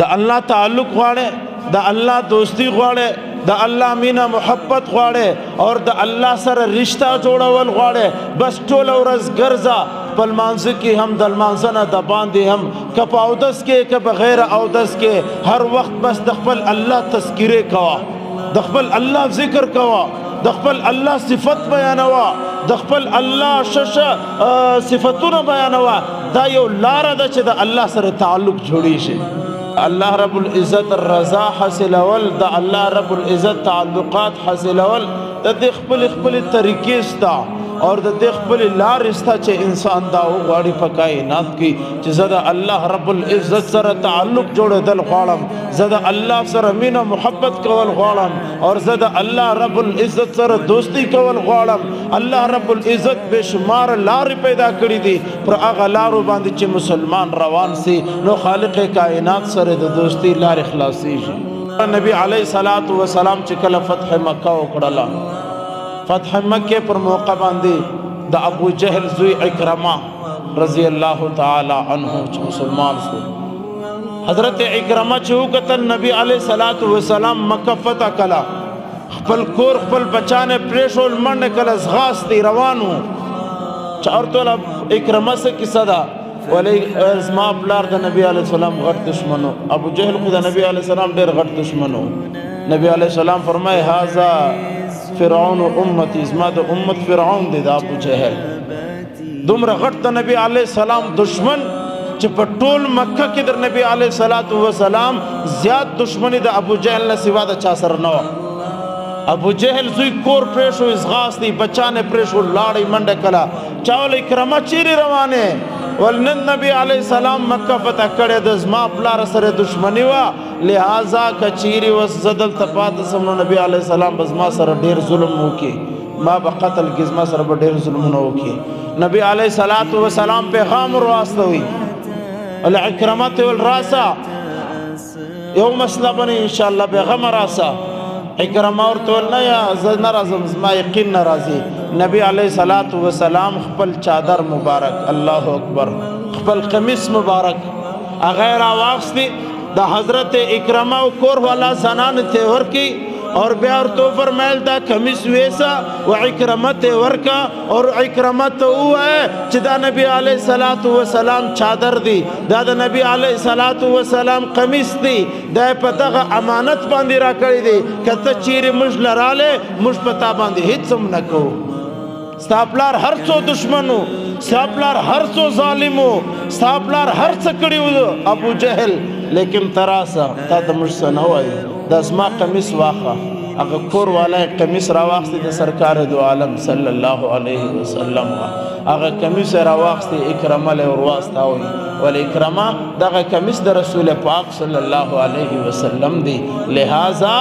د الله تعلق غواړي، د الله دوستی غواړي، د الله مینه محبت غواړي اور د الله سره رشتہ جوړول غواړي، بس ټول ورځ ګرځا خپل مانځ کې هم د لمانځه نه د باندې هم که په اودس کې که بغیر اودس کې هر وخت بس د خپل الله تذکیره کوه، د خپل الله ذکر کوه، د خپل الله صفت بیانوه، د خپل الله صفتونه بیانوه. دا یو لاره ده چې د الله سره تعلق جوړی شي. الله رب العزت رضا حاصلول، د الله رب العزت تعلقات حاصلول د دې خپل طریقې ستا اور د دې خپل لارې ستا چې انسان دا وغواړي په کائنات کې چې زه د الله رب العزت سره تعلق جوړېدل غواړم، زه د الله سره مینه محبت کول غواړم اور زه د الله رب العزت سره دوستی کول غواړم. الله رب العزت بشمار لارې پیدا کړي دي، پر هغه لارو باندې چې مسلمان روان سي نو خالق کائنات سره د دوستی لارې خلاصېږي. نبی علیه الصلاۃ والسلام چې کله فتح مکه وکړله، فتح مکه پر موقع باندې د ابو جهل زوی اکرمه رضی الله تعالی عنہ چې مسلمان شو، حضرت اکرمه چې وکتل نبی علیه الصلاۃ والسلام مکه فتح کړه، خپل کور خپل بچانه پریښول، منډه کله ځغاستې روانو. چارته اکرمه سے کیسه ده، ولی زما پلار د نبی علیه السلام غټ دشمنو، ابو جهل خو د نبی علیه السلام ډېر غټ دشمنو. نبی علیه السلام فرمای هذا فرعون امتی، زما د امت فرعون دی د ابو جهل. دومره غټ د نبی علیه السلام دشمن چې په ټول مکه کې د نبی علیه السلام زیات دشمنی د ابو جهل نه سوا د چا سره نه وه. ابو جهل زوی کور پریښو، ځغاستې بچانې پریښو، لاړې منډه کله. چا ویل اکرمه چیرې روانې؟ ول نن نبی علیه السلام مکه فتح کړې ده، زما پلار سره دشمنی وه، لہذا که چیرې وس زه دلته پاتې سم نو نبی علیه السلام به زما سره ډېر ظلم وکړي، ما به قتل کړي، زما سره به ډېر ظلمونه وکړي. نبی علیه السلام پیغام ور واستوي، ول اکرمه ته ویل راسه یو مسله بنې انشاءالله پیغمه راسه. اکرمه ورته ویل نه یا زه نه راځم، زما یقین نه راځي. نبی علیه السلام خپل چادر مبارک، الله اکبر، خپل قمیص مبارک هغه راواخیستی، د حضرت اکرمه او کور والا زنانو ته ورکړي اور بیا ورته فرمایل دا کمیس ویسه و اکرمه ته ورکه اور اکرمه ته ووایه چې دا نبی علیه السلام چادر دی، دا د نبی علیه السلام قمیص دی، دا په دغه امانت باندې راکړی دی، که ته چیرې موږ لرالی موږ په تا باندې هېڅ هم نه کوو. ستا پلار هر څو دشمنو، ستا پلار هر څو ظالمو، ستا پلار هر څه کړي وو ابو جهل، لیکن تراسه تا ته موږ څه نه وایو. دا زما قمیص واخه. هغه کور والا قمیص راواخیستی د سرکار دو عالم صلی الله علیه وسلم، هغه قمیص راواخیستی اکرمه له ور واستاوی، ول اکرمه دغه قمیص د رسول پاک صلی الله علیه وسلم دی، لہذا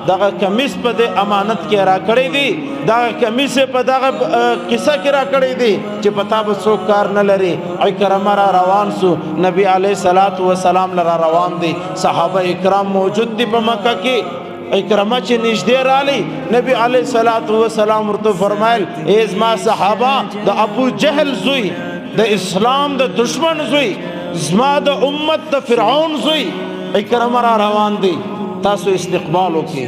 دغه کمیس په دې امانت کې راکړی دی، دغه کمیس په دغه قصه کې راکړی دی چې پتا به څوک کار نه لري. اکرمه را روان سو، نبی علیه السلام لرا روان دی، صحابه اکرام موجود دی په مکه کې. اکرمه چې نږدې رالی، نبی علیه السلام ورته فرمایل ای زما صحابه، د ابو جهل زوی، د اسلام د دشمن زوی، زما د امت د فرعون زوی اکرمه را روان دی، تاسو استقبال وکړئ.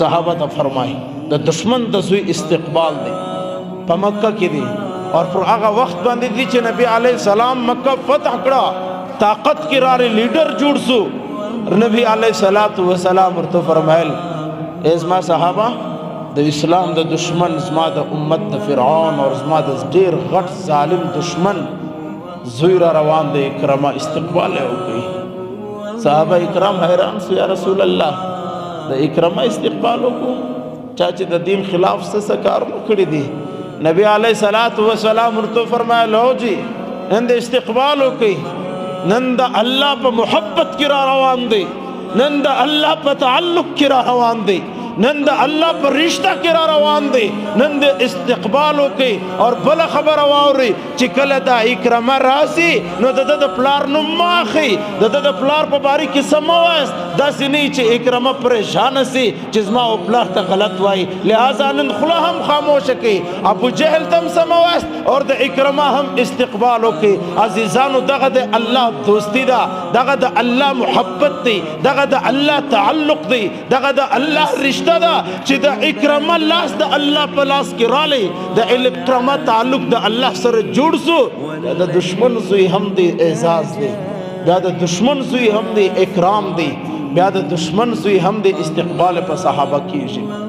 صحابه ته فرمایي د دشمن د زوی استقبال دی په مکه کې دی اور پر هغه وخت باندې دی چې نبی علیه السلام مکه فتح کړه، طاقت کې راره لیډر جوړ سو. نبی علیه السلام ورته فرمایل ای زما صحابه، د اسلام د دشمن زما د امت د فرعون اور زما د ډېر غټ ظالم دشمن زوی را روان دی، اکرمه استقبال یې وکړئ. صحابه اکرام حیران سو، یا رسول الله د اکرمه استقبال وکړو، چا چې د دین خلاف څه کارونه کړي دي. نبی علیه السلام ورته فرمایل هو جی نن د استقبال وکړئ، نن د الله په محبت کې را روان دی، نن د الله په تعلق کې را روان دی، نن د الله پر رشتہ کې را روان دی، نن د استقبال وکړي. اور بل خبر واوري چې کله دا اکرمه راسي نو د پلار نوم ماخي، د پلار په باره کې سم وایست، دس نیچے اکرمہ پریشان سی چزما اپلاخ تا غلط وائی لہذا نن خلا ہم خاموش کی ابو جہل تم سموست اور دا اکرمہ ہم استقبالو کی عزیزانو دغا دا اللہ دوستی دا دغا دا اللہ محبت دی دغا دا اللہ تعلق دی دغا دا اللہ رشتہ دا چی دا اکرمہ لاس دا اللہ پلاس کی رالی دا اکرمہ تعلق دا اللہ سر جوڑ سو دا دشمن سوی ہم دی اعزاز دی دا دشمن سوی ہم دی اکرام دی دا دشمن سوی ہم دی استقبال پر صحابہ کیجئے